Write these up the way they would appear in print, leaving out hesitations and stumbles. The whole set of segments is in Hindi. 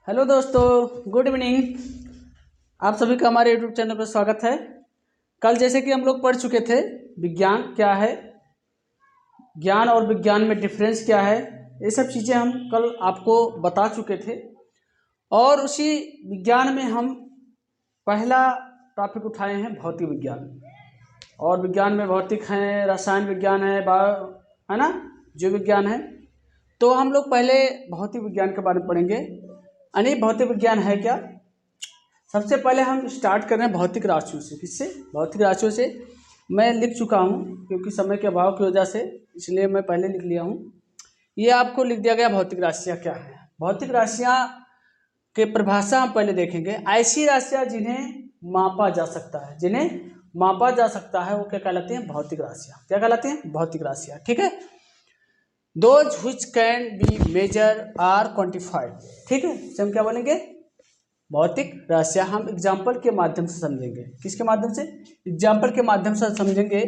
हेलो दोस्तों, गुड इवनिंग। आप सभी का हमारे यूट्यूब चैनल पर स्वागत है। कल जैसे कि हम लोग पढ़ चुके थे विज्ञान क्या है, ज्ञान और विज्ञान में डिफरेंस क्या है, ये सब चीज़ें हम कल आपको बता चुके थे। और उसी विज्ञान में हम पहला टॉपिक उठाए हैं भौतिक विज्ञान। और विज्ञान में भौतिक है, रसायन विज्ञान है, है ना, जीव विज्ञान है। तो हम लोग पहले भौतिक विज्ञान के बारे में पढ़ेंगे। यानी भौतिक विज्ञान है क्या। सबसे पहले हम स्टार्ट कर रहे हैं भौतिक राशियों से। किससे? भौतिक राशियों से। मैं लिख चुका हूँ क्योंकि समय के अभाव की वजह से, इसलिए मैं पहले लिख लिया हूँ। ये आपको लिख दिया गया भौतिक राशियाँ क्या है। भौतिक राशियाँ के परिभाषा हम पहले देखेंगे। ऐसी राशियाँ जिन्हें मापा जा सकता है, जिन्हें मापा जा सकता है, वो क्या कहलाती हैं? भौतिक राशियाँ। क्या कहलाती हैं? भौतिक राशियाँ। ठीक है। Those which can be measured are quantified। ठीक है, इसे हम क्या बोलेंगे? भौतिक राशियाँ। हम एग्जाम्पल के माध्यम से समझेंगे। किसके माध्यम से? एग्जाम्पल के माध्यम से समझेंगे।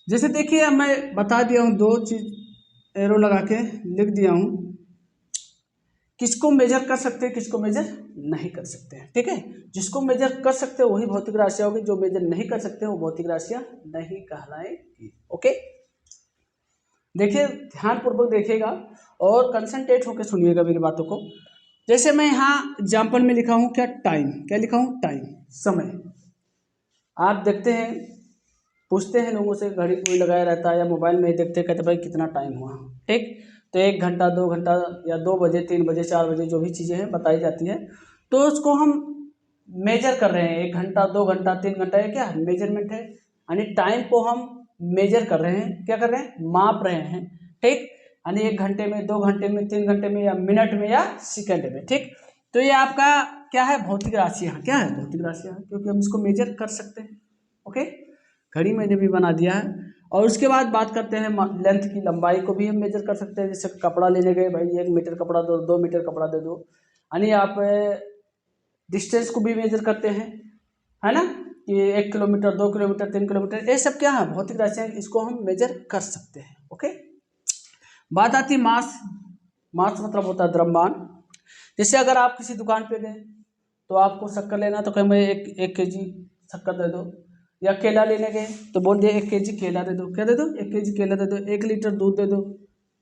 जैसे देखिए, मैं बता दिया हूँ, दो चीज एरो लगा के लिख दिया हूँ। किसको मेजर कर सकते हैं, किसको मेजर नहीं कर सकते हैं। ठीक है, जिसको मेजर कर सकते हैं वही भौतिक राशियाँ होगी, जो मेजर नहीं कर सकते वो भौतिक राशियाँ नहीं कहलाएंगी। ओके, देखिए, ध्यानपूर्वक देखिएगा और कंसंट्रेट होकर सुनिएगा मेरी बातों को। जैसे मैं यहाँ एग्जाम्पल में लिखा हूँ क्या? टाइम। क्या लिखा हूँ? टाइम, समय। आप देखते हैं, पूछते हैं लोगों से, घड़ी कोई लगाया रहता है या मोबाइल में ही देखते हैं, कहते भाई कितना टाइम हुआ। ठीक, तो 1 घंटा 2 घंटा या 2 बजे 3 बजे 4 बजे जो भी चीज़ें हैं बताई जाती है, तो उसको हम मेजर कर रहे हैं। 1 घंटा 2 घंटा 3 घंटा, ये क्या मेजरमेंट है। यानी टाइम को हम मेजर कर रहे हैं। क्या कर रहे हैं? माप रहे हैं। ठीक, यानी 1 घंटे में, 2 घंटे में, 3 घंटे में, या मिनट में, या सेकंड में। ठीक, तो ये आपका क्या है? भौतिक राशियाँ। क्या है? भौतिक राशियाँ, क्योंकि हम इसको मेजर कर सकते हैं। ओके, घड़ी मैंने भी बना दिया है। और उसके बाद बात करते हैं लेंथ की, लंबाई को भी हम मेजर कर सकते हैं। जैसे कपड़ा लेने गए, भाई 1 मीटर कपड़ा दो, 2 मीटर कपड़ा दे दो। यानी आप डिस्टेंस को भी मेजर करते हैं, है ना, कि 1 किलोमीटर 2 किलोमीटर 3 किलोमीटर, ये सब क्या है? भौतिक राशियाँ। इसको हम मेजर कर सकते हैं। ओके, बात आती है मास। मास मतलब होता है द्रव्यमान। जैसे अगर आप किसी दुकान पे गए तो आपको शक्कर लेना, तो कहें एक केजी शक्कर दे दो। या केला लेने गए तो बोल दिए 1 केजी केला दे दो। क्या दे दो? 1 केजी केला दे दो। 1 लीटर दूध दे दो।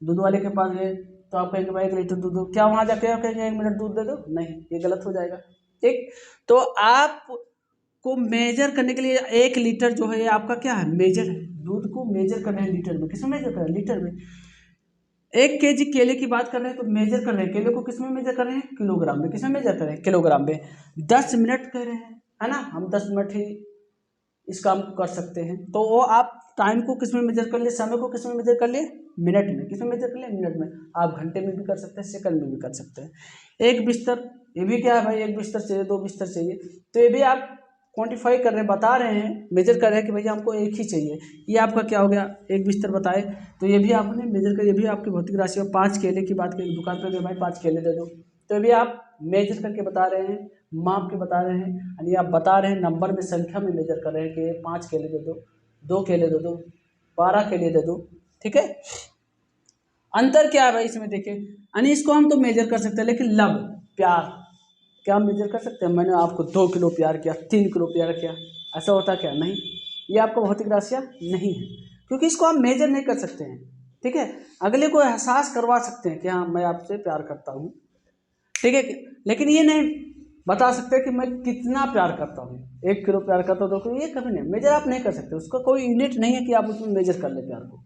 दूध वाले के पास गए तो आप कहेंगे भाई 1 लीटर दूध दो। क्या वहाँ जाके आप कहेंगे 1 मिनट दूध दे दो? नहीं, ये गलत हो जाएगा। ठीक, तो आप को मेजर करने के लिए 1 लीटर जो है, ये आपका क्या है? मेजर है। दूध को मेजर कर रहे हैं लीटर में। किसमें मेजर कर रहे हैं? लीटर में। 1 केजी केले की बात कर रहे हैं तो मेजर कर रहे हैं, केले को किसमें मेजर कर रहे हैं? किलोग्राम में। किसमें मेजर कर रहे हैं? किलोग्राम में। 10 मिनट कह रहे हैं, है ना, हम 10 मिनट ही इस काम को कर सकते हैं। तो वो आप टाइम को किसमें मेजर कर लिए? समय को किसमें मेजर कर लिए? मिनट में। किसमें मेजर कर लिए? मिनट में। आप घंटे में भी कर सकते हैं, सेकंड में भी कर सकते हैं। एक बिस्तर, ये भी क्या है भाई? 1 बिस्तर चाहिए, 2 बिस्तर चाहिए, तो ये भी आप क्वांटिफाई कर रहे हैं, बता रहे हैं, मेजर कर रहे हैं कि भैया हमको एक ही चाहिए। ये आपका क्या हो गया? 1 बिस्तर बताए, तो ये भी आपने मेजर कर, ये भी आपकी भौतिक राशि। और 5 केले की बात करें, दुकान पर गए भाई 5 केले दे दो, तो ये भी आप मेजर करके बता रहे हैं, माप के बता रहे हैं। यानी आप बता रहे हैं, नंबर में, संख्या में मेजर कर रहे हैं कि 5 केले दे दो, 2 केले दे दो, 12 केले दे दो। ठीक है, अंतर क्या है भाई इसमें? देखिए, यानी इसको हम तो मेजर कर सकते हैं, लेकिन लव, प्यार, क्या हम मेजर कर सकते हैं? मैंने आपको 2 किलो प्यार किया, 3 किलो प्यार किया, ऐसा होता क्या? नहीं, ये आपका भौतिक राशियाँ नहीं है, क्योंकि इसको हम मेजर नहीं कर सकते हैं। ठीक है, अगले को एहसास करवा सकते हैं कि हाँ मैं आपसे प्यार करता हूँ। ठीक है, लेकिन ये नहीं बता सकते कि मैं कितना प्यार करता हूँ। 1 किलो प्यार करता हूँ, 2 किलो, ये कभी नहीं मेजर आप नहीं कर सकते। उसका कोई यूनिट नहीं है कि आप उसमें मेजर कर ले प्यार को।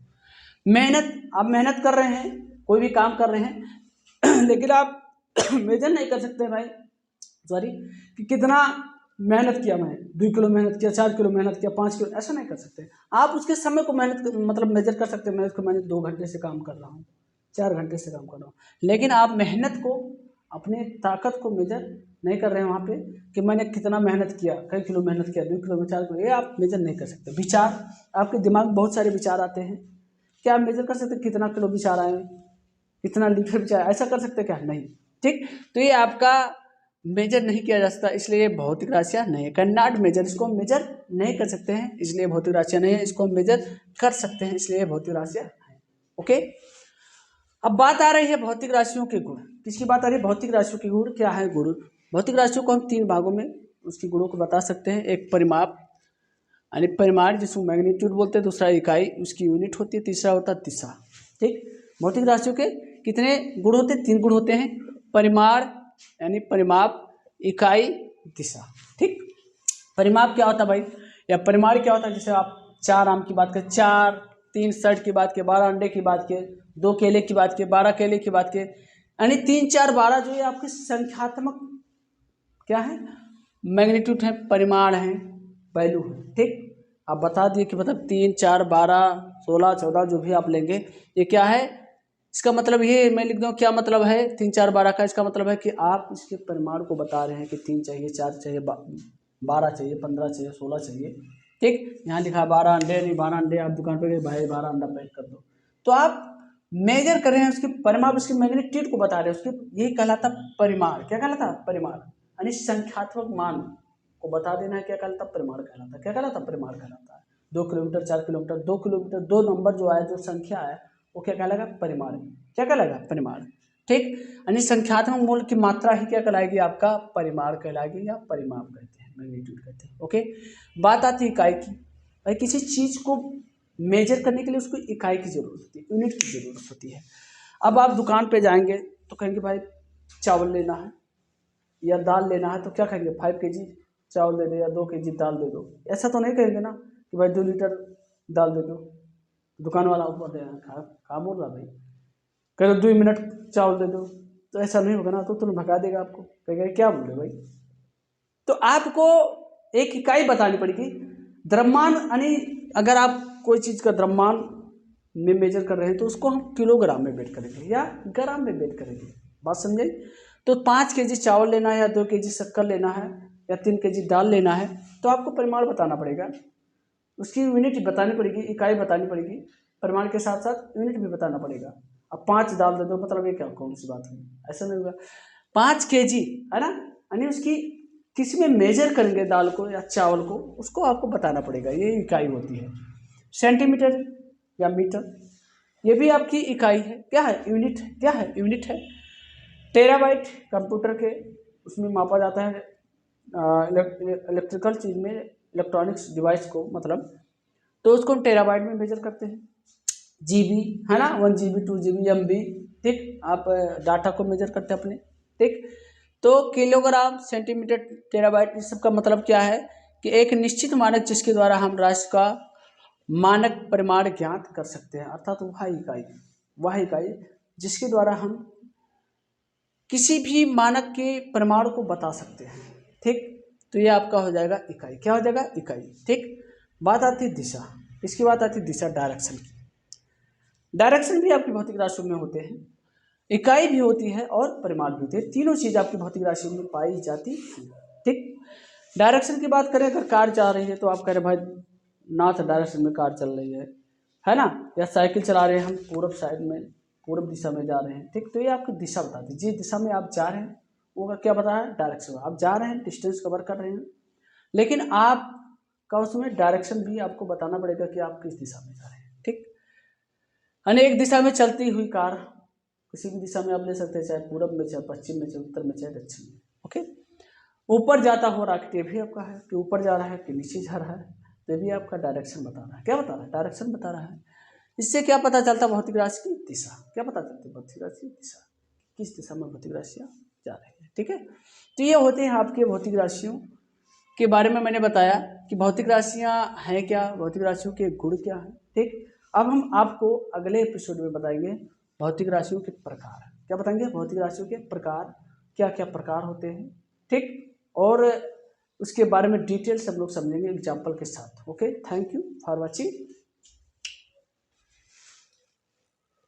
मेहनत, आप मेहनत कर रहे हैं, कोई भी काम कर रहे हैं लेकिन आप मेजर नहीं कर सकते भाई, सॉरी, कि कितना मेहनत किया मैं। 2 किलो मेहनत किया, 4 किलो मेहनत किया, 5 किलो, ऐसा नहीं कर सकते। आप उसके समय को मेहनत मतलब मेजर कर सकते हैं। मैं इसको, मैंने 2 घंटे से काम कर रहा हूँ, 4 घंटे से काम कर रहा हूँ, लेकिन आप मेहनत को, अपने ताकत को मेजर नहीं कर रहे हैं वहाँ पे, कि मैंने कितना मेहनत किया, कई किलो मेहनत किया, 2 किलो में 4 किलो, ये आप मेजर नहीं कर सकते। विचार, आपके दिमाग में बहुत सारे विचार आते हैं, क्या आप मेजर कर सकते हैं कितना किलो विचार आए, कितना लीटर विचार, ऐसा कर सकते क्या? नहीं। ठीक, तो ये आपका मेजर नहीं किया जा सकता, इसलिए भौतिक राशियाँ नहीं है। कैन नॉट मेजर, इसको हम मेजर नहीं कर सकते हैं, इसलिए भौतिक राशियाँ नहीं है। इसको हम मेजर कर सकते हैं, इसलिए भौतिक राशियाँ है। ओके, अब बात आ रही है भौतिक राशियों के गुण। किसकी बात आ रही है? भौतिक राशियों के गुण। क्या है गुण? भौतिक राशियों को हम 3 भागों में उसके गुणों को बता सकते हैं। एक परिमाप यानी परिमाण जिसको मैग्नीट्यूड बोलते हैं, दूसरा इकाई उसकी यूनिट होती है, तीसरा होता है दिशा। ठीक, भौतिक राशियों के कितने गुण होते हैं? 3 गुण होते हैं, परिमाण यानी परिमाप, इकाई, दिशा। ठीक, परिमाप क्या होता है भाई, या परिमाण क्या होता है? जैसे आप 4 आम की बात करें, 4, 3 शर्ट की बात के, 12 अंडे की बात के, 2 केले की बात के, 12 केले की बात के, यानी 3, 4, 12 जो ये आपके संख्यात्मक क्या है? मैग्नीट्यूड है, परिमाण है, वैल्यू है। ठीक, आप बता दिए कि मतलब 3, 4, 12, 16, 14 जो भी आप लेंगे, ये क्या है? इसका मतलब ये मैं लिख दूँ, क्या मतलब है 3, 4, 12 का? इसका मतलब है कि आप इसके परिमाण को बता रहे हैं कि 3 चाहिए, 4 चाहिए, 12 चाहिए, 15 चाहिए, 16 चाहिए। ठीक, यहाँ लिखा 12 अंडे, नहीं 12 अंडे, आप दुकान पे गए, भाई 12 अंडा पैक कर दो, तो आप मेजर कर रहे हैं उसके परिमाप, उसकी मैग्नीट्यूड को बता रहे हैं, उसके यही कहलाता परिमाण। क्या कहलाता? परिमाण, यानी संख्यात्मक मान को बता देना है, क्या कहलाता? परिमाण कहलाता। क्या कहलाता? परिमाण कहलाता है। 2 किलोमीटर, 4 किलोमीटर, 2 किलोमीटर, 2 नंबर जो आए, जो संख्या है, वो क्या कहलाएगा? परिमाण। क्या कहलाएगा? परिमाण। ठीक, यानी संख्यात्मक मूल्य की मात्रा ही क्या कहलाएगी? आपका परिमाण कहलाएगी, या परिमाप कहते हैं, मैग्नीट्यूड कहते हैं। ओके, बात आती है इकाई की। भाई किसी चीज को मेजर करने के लिए उसको इकाई की जरूरत होती है, यूनिट की जरूरत होती है। अब आप दुकान पे जाएंगे तो कहेंगे भाई चावल लेना है या दाल लेना है, तो क्या कहेंगे? 5 kg चावल दे दो या 2 kg दाल दे दो। ऐसा तो नहीं कहेंगे ना कि भाई 2 लीटर दाल दे दो। दुकान वाला ऊपर दे कहा बोल रहा भाई, कह 2 मिनट चावल दे दो, तो ऐसा नहीं होगा ना, तो तुरंत भगा देगा आपको, कहेगा क्या बोल रहे भाई। तो आपको एक इकाई बतानी पड़ेगी। द्रव्यमान, यानी अगर आप कोई चीज़ का द्रव्यमान में मेजर कर रहे हैं तो उसको हम किलोग्राम में वेट करेंगे या ग्राम में वेट करेंगे। बात समझे? तो 5 kg चावल लेना है या 2 kg शक्कर लेना है या 3 kg दाल लेना है, तो आपको परिमाण बताना पड़ेगा, उसकी यूनिट बतानी पड़ेगी, इकाई बतानी पड़ेगी, परिमाण के साथ साथ यूनिट भी बताना पड़ेगा। अब 5 दाल दे दो, मतलब ये क्या कौन सी बात है? ऐसा नहीं होगा। 5 kg है ना, यानी उसकी किसी में मेजर करेंगे दाल को या चावल को, उसको आपको बताना पड़ेगा, ये इकाई होती है। सेंटीमीटर या मीटर, ये भी आपकी इकाई है। क्या है? यूनिट है। क्या है? यूनिट है। टेराबाइट कंप्यूटर के उसमें मापा जाता है, इलेक्ट्रिकल चीज़ में, इलेक्ट्रॉनिक्स डिवाइस को मतलब, तो उसको हम टेराबाइट में मेजर करते हैं। जीबी है ना, 1 GB, 2 GB, MB। ठीक, आप डाटा को मेजर करते हैं अपने। ठीक, तो किलोग्राम, सेंटीमीटर, टेराबाइट, इस सब का मतलब क्या है कि एक निश्चित मानक जिसके द्वारा हम राशि का मानक परिमाण ज्ञात कर सकते हैं, अर्थात वह इकाई जिसके द्वारा हम किसी भी मानक के परिमाण को बता सकते हैं। ठीक, तो ये आपका हो जाएगा इकाई। क्या हो जाएगा? इकाई। ठीक, बात आती है दिशा। इसकी बात आती है दिशा, डायरेक्शन की। डायरेक्शन भी आपकी भौतिक राशियों में होते हैं, इकाई भी होती है और परिमाण भी होते हैं। तीनों चीज़ आपकी भौतिक राशियों में पाई जाती है। ठीक, डायरेक्शन की बात करें, अगर कार जा रही है तो आप कह रहे भाई नॉर्थ डायरेक्शन में कार चल रही है ना, या साइकिल चला रहे हैं हम पूर्व साइड में, पूर्व दिशा में जा रहे हैं। ठीक, तो ये आपकी दिशा बताती है, जिस दिशा में आप जा रहे हैं वो क्या बता है? डायरेक्शन। आप जा रहे हैं, डिस्टेंस कवर कर रहे हैं, लेकिन आपका उसमें डायरेक्शन भी आपको बताना पड़ेगा कि आप किस दिशा में जा रहे हैं। ठीक, अनेक दिशा में चलती हुई कार, किसी भी दिशा में आप ले सकते हैं, चाहे पूरब में, चाहे पश्चिम में, चाहे उत्तर में, चाहे दक्षिण में। ओके, ऊपर जाता हो रॉकेट, ये भी आपका है कि ऊपर जा रहा है कि नीचे जा रहा है, तो भी आपका डायरेक्शन बता रहा है। क्या बता रहा है? डायरेक्शन बता रहा है। इससे क्या पता चलता है? भौतिक राशि की दिशा। क्या पता चलती है? भौतिक राशि की दिशा, किस दिशा में भौतिक राशियाँ जा रही है। ठीक है, तो ये होते हैं आपके भौतिक राशियों के बारे में मैंने बताया कि भौतिक राशियाँ हैं क्या, भौतिक राशियों के गुण क्या हैं। ठीक, अब हम आपको अगले एपिसोड में बताएंगे भौतिक राशियों के प्रकार। क्या बताएंगे? भौतिक राशियों के प्रकार, क्या क्या प्रकार होते हैं। ठीक, और उसके बारे में डिटेल से हम लोग समझेंगे एग्जाम्पल के साथ। Okay, thank you for watching.